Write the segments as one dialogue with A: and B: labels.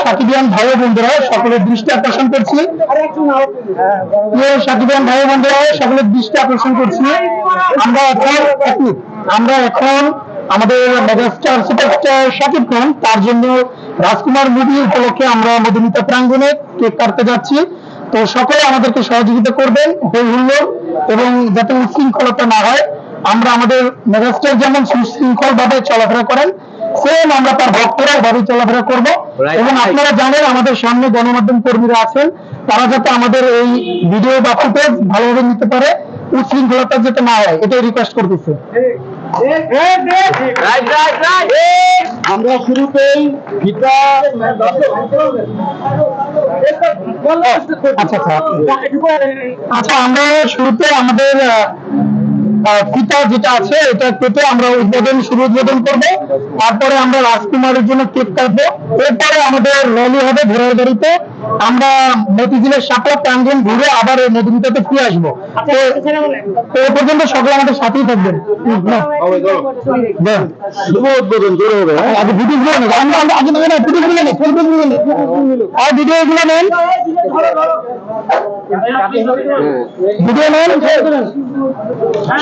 A: সাকিবিয়ান ভাই বন্ধুরা সকলের দৃষ্টি আকর্ষণ করছি। সাকিবিয়ান ভাই বন্ধুরা সকলের দৃষ্টি আকর্ষণ করছি। আমরা এখন আমাদের মেগাস্টার সুপারস্টার শাকিব খান তার জন্য রাজকুমার মুভি উপলক্ষে আমরা মধুমিতা প্রাঙ্গণে কেক কাটতে যাচ্ছি। তো সকলে আমাদেরকে সহযোগিতা করবেন হই হুল্লোড় এবং যাতে উচ্ছৃঙ্খলতা না হয়। আমরা আমাদের মেগাস্টার যেমন সুশৃঙ্খল ভাবে চলাফেরা করেন, সেম আমরা তার ভক্তরা এভাবে চলাফেরা করব। এবং আপনারা জানেন আমাদের সামনে গণমাধ্যম কর্মীরা আছেন, তারা যাতে আমাদের এই ভিডিও বা ফুটেজ ভালোভাবে নিতে পারে, উচ্ছৃঙ্খলতা যাতে না হয়, এটাই রিকোয়েস্ট করতেছি।
B: আমরা শুরুতেই
A: আচ্ছা, আমরা শুরুতে আমাদের ফিতা যেটা আছে এটা কেটে আমরা উদ্বোধন করব। তারপরে আমরা রাজকুমারের জন্য কেক কাটবো। এরপরে আমাদের র্যালি হবে ঘোড়ার গাড়িতে। আমরা মতিঝিলের শাপলা প্রাঙ্গণ ঘুরে আবার এই মধুমিতাতে ফিরে আসবো। তো এ পর্যন্ত সকলে আমাদের সাথেই থাকবেন।
B: উদ্বোধন করে হবে।
A: আগে ভিডিওগুলো নেন, আর ভিডিওগুলো নেন, ভিডিও নেন।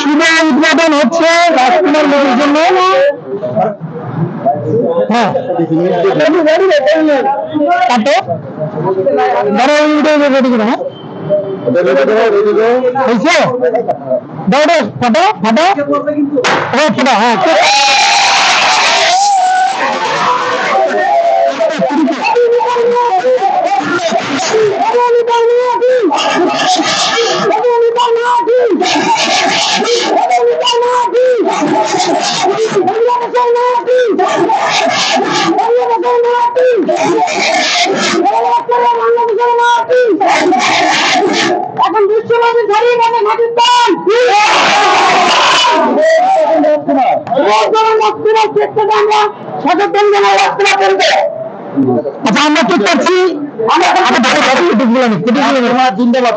A: শুভ উদ্বোধন হচ্ছে রাজকুমার মুভির জন্য। হ্যাঁ, এখন বিশ্ববাদী ধরে মানে পাকিস্তান সচেতন আচ্ছা, আমরা ঠিক করছি। জিন্দাবাদ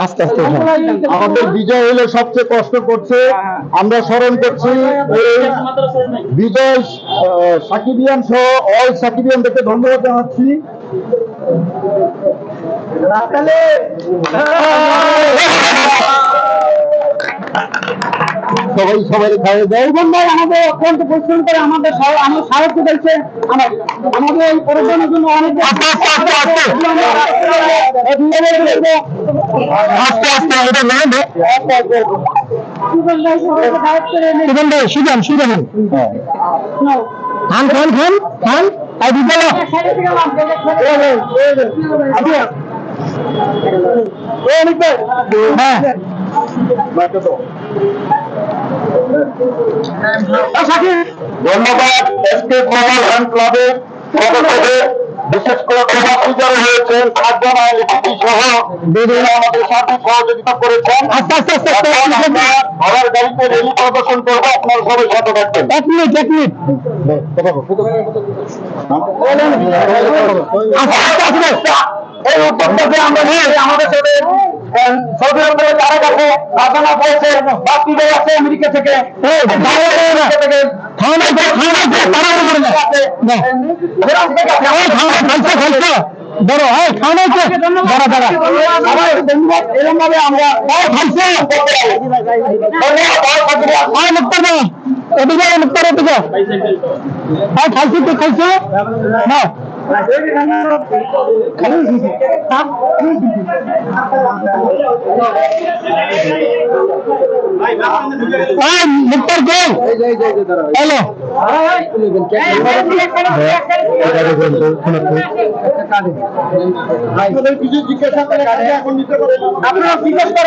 A: আস্তে আস্তে
B: আমাদের বিজয় হলে সবচেয়ে কষ্ট করছে। আমরা স্মরণ করছি এই বিজয় সাকিবিয়ান সহ অল সাকিবিয়ানদেরকে ধন্যবাদ জানাচ্ছি। সবাই খাওয়া দেয়।
A: আমাদের অত্যন্ত পরিশ্রম করে আমাদের সাহায্য করছে। আমাদের এই পরিশ্রমের জন্য অনেক
B: ধন্যবাদ এসকে গ্লোবাল হ্যান্ড ক্লাবের সদস্যদের, বিশেষ করে প্রবাসী যারা হয়েছেন 7 জন আইনজীবী সহ বিভিন্ন আমাদের সার্বিক সহযোগিতা করেছেন। ঘোড়ার গাড়িতে রেলি প্রদর্শন করবো, আপনার সবাই সাথে থাকবেন।
A: এক মিনিট
B: এই উদ্যোগটাকে আমরা নিয়ে আমাদের সাথে সৌদি আরবের তারা কাছে রাজানা করেছে, বাকিদের আছে আমেরিকা থেকে
A: বড় হয় খাওয়া এরকম ভাবে আমরা খাইছি তো খাইছো না মুক্তার গোল হ্যালো
B: কিছু জিজ্ঞাসা করে এখন নিতে পারেন আপনারা জিজ্ঞাসা